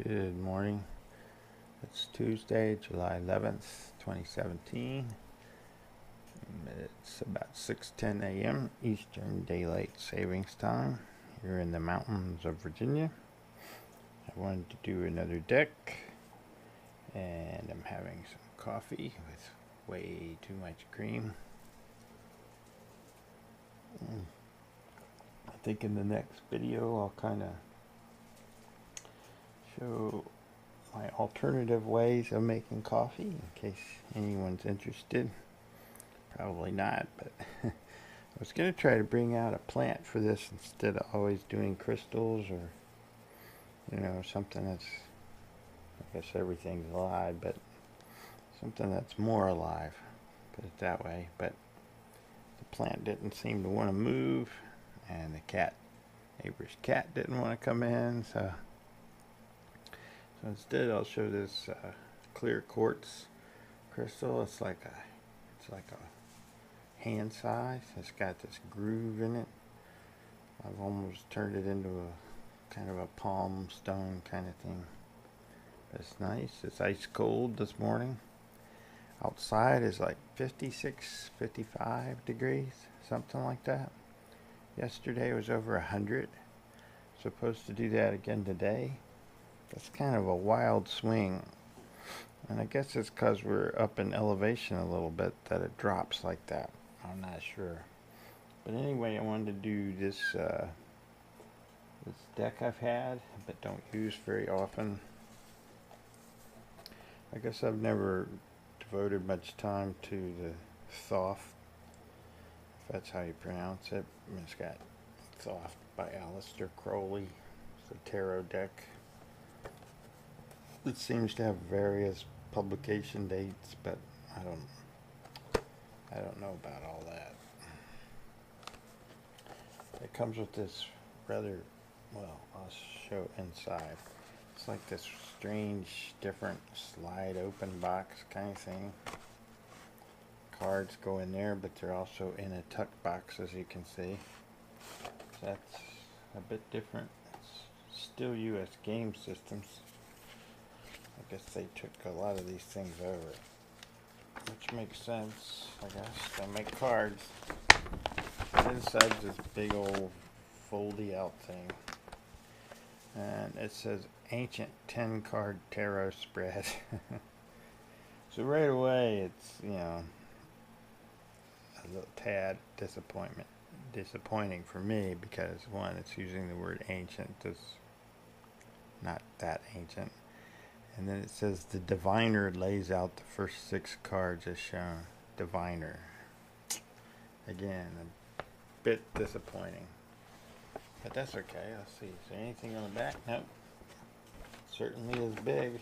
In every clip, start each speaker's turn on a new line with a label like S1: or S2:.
S1: Good morning. It's Tuesday, July 11th, 2017. It's about 6:10 a.m. Eastern Daylight Savings Time here in the mountains of Virginia. I wanted to do another deck, and I'm having some coffee with way too much cream. I think in the next video I'll kind of show my alternative ways of making coffee in case anyone's interested. Probably not, but I was going to try to bring out a plant for this instead of always doing crystals or, something that's, I guess everything's alive, but something that's more alive, put it that way. But the plant didn't seem to want to move, and the neighbor's cat didn't want to come in, so instead I'll show this clear quartz crystal. It's like a hand size. It's got this groove in it. I've almost turned it into a kind of a palm stone kind of thing. It's nice. It's ice cold this morning. Outside is like 56, 55 degrees, something like that. Yesterday was over 100. Supposed to do that again today. That's kind of a wild swing. And I guess it's because we're up in elevation a little bit that it drops like that. I'm not sure. But anyway, I wanted to do this deck I've had but don't use very often. I guess I've never devoted much time to the Thoth, if that's how you pronounce it. It's got Thoth by Aleister Crowley. It's a tarot deck. It seems to have various publication dates, but I don't know about all that. It comes with this rather, well, I'll show inside. It's like this strange, different slide open box kind of thing. Cards go in there, but they're also in a tuck box, as you can see. So that's a bit different. It's still US game systems. I guess they took a lot of these things over, which makes sense, I guess. They make cards. Inside's this big old foldy out thing. And it says Ancient 10 Card Tarot Spread. So right away it's, a little tad disappointing for me because, one, it's using the word ancient. It's not that ancient. And then it says the diviner lays out the first 6 cards as shown. Diviner. Again, a bit disappointing. But that's okay. Let's see. Is there anything on the back? Nope. It certainly is big.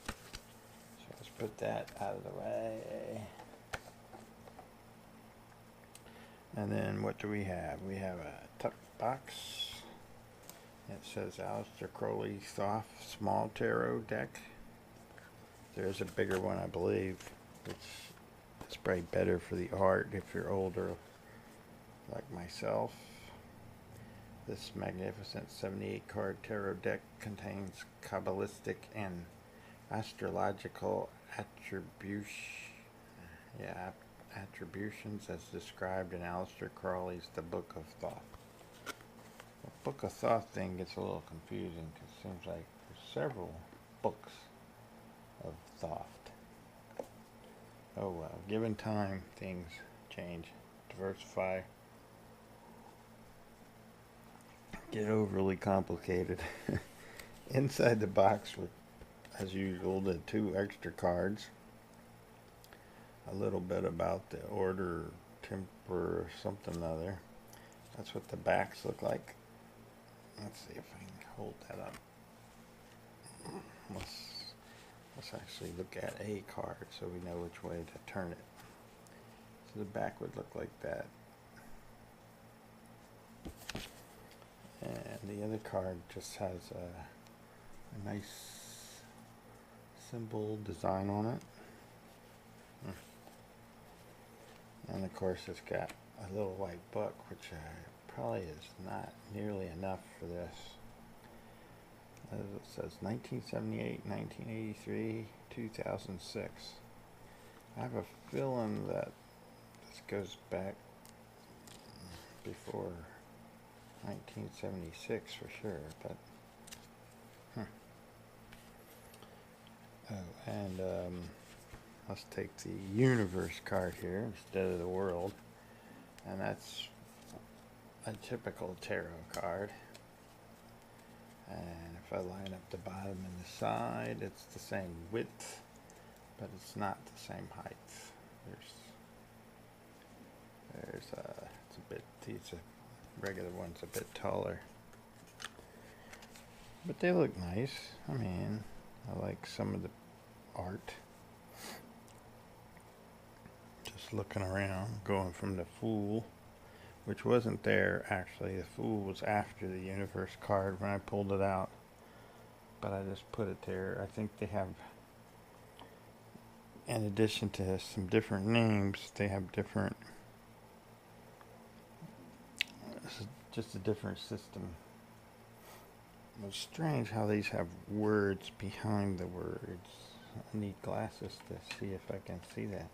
S1: So let's put that out of the way. And then what do we have? We have a tuck box. It says Aleister Crowley Thoth Small Tarot Deck. There's a bigger one, I believe, which is probably better for the art if you're older, like myself. This magnificent 78-card tarot deck contains Kabbalistic and astrological attributions as described in Aleister Crowley's The Book of Thoth. The Book of Thoth thing gets a little confusing because it seems like there's several books of Thoth. Oh well, given time, things change, diversify, get overly complicated. Inside the box with, as usual, the 2 extra cards. A little bit about the order, temper, or something or other. That's what the backs look like. Let's see if I can hold that up. Let's actually look at a card so we know which way to turn it. So the back would look like that. And the other card just has a nice symbol design on it. And of course it's got a little white book, which probably is not nearly enough for this. As it says 1978, 1983, 2006. I have a feeling that this goes back before 1976 for sure, but oh, and let's take the universe card here instead of the world, and that's a typical tarot card. And if I line up the bottom and the side, it's the same width, but it's not the same height. It's a bit, these regular one's a bit taller, but they look nice. I mean, I like some of the art. Just looking around, going from the Fool, which wasn't there actually. The Fool was after the universe card when I pulled it out, but I just put it there. I think they have, in addition to some different names, they have different, this is just a different system. It's strange how these have words behind the words. I need glasses to see if I can see that.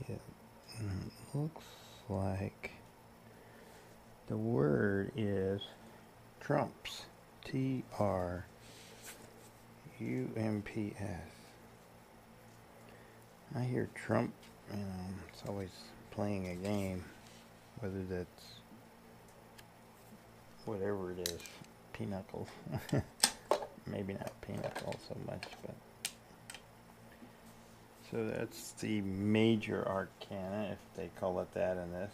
S1: It looks like the word is Trumps. Trumps. I hear Trump, it's always playing a game, whether that's whatever it is, pinochle. Maybe not pinochle so much, but so that's the major arcana, if they call it that in this.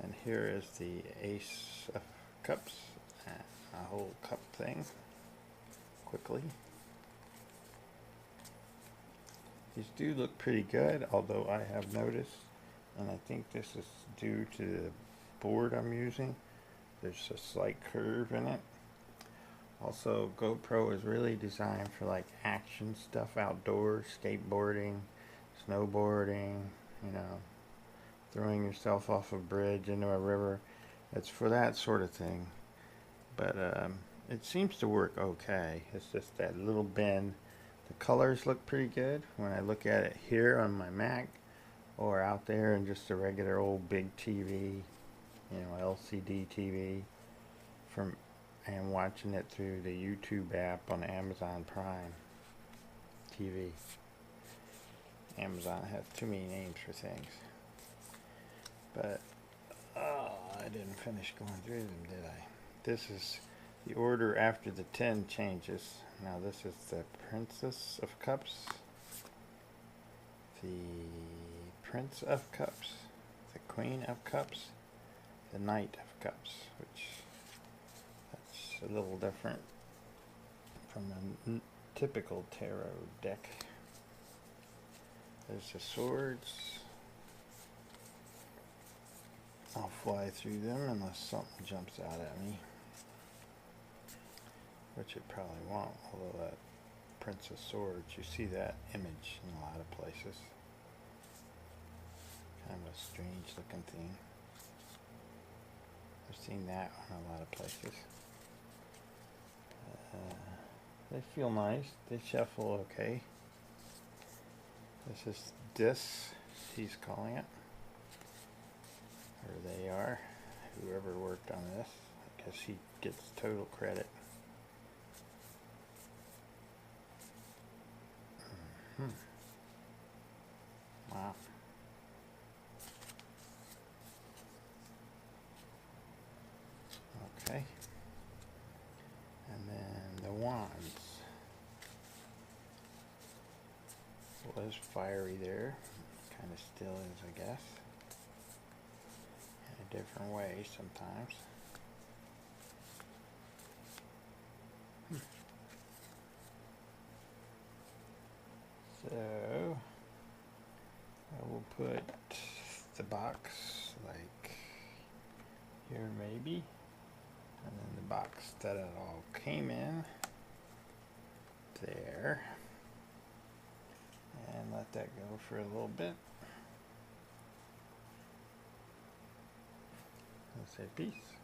S1: And here is the Ace of Cups, a whole cup thing, quickly. These do look pretty good, although I have noticed, and I think this is due to the board I'm using, there's a slight curve in it. Also, GoPro is really designed for like action stuff outdoors, skateboarding, snowboarding, throwing yourself off a bridge into a river. It's for that sort of thing. But it seems to work okay. It's just that little bend. The colors look pretty good when I look at it here on my Mac or out there in just a regular old big TV, LCD TV and watching it through the YouTube app on Amazon Prime TV. Amazon has too many names for things. But I didn't finish going through them, did I? This is the order after the 10 changes. Now this is the Princess of Cups, the Prince of Cups, the Queen of Cups, the Knight of Cups, which that's a little different from the typical tarot deck. There's the swords. I'll fly through them unless something jumps out at me, which it probably won't, although that Prince of Swords, you see that image in a lot of places. Kind of a strange looking thing. I've seen that in a lot of places. They feel nice. They shuffle okay. This is this, he's calling it. Or they are. Whoever worked on this. I guess he gets total credit. Wow. Okay. And then the wands. Was fiery there. Kind of still is, I guess. In a different way sometimes. So I will put the box like here maybe, and then the box that it all came in there, and let that go for a little bit. say peace.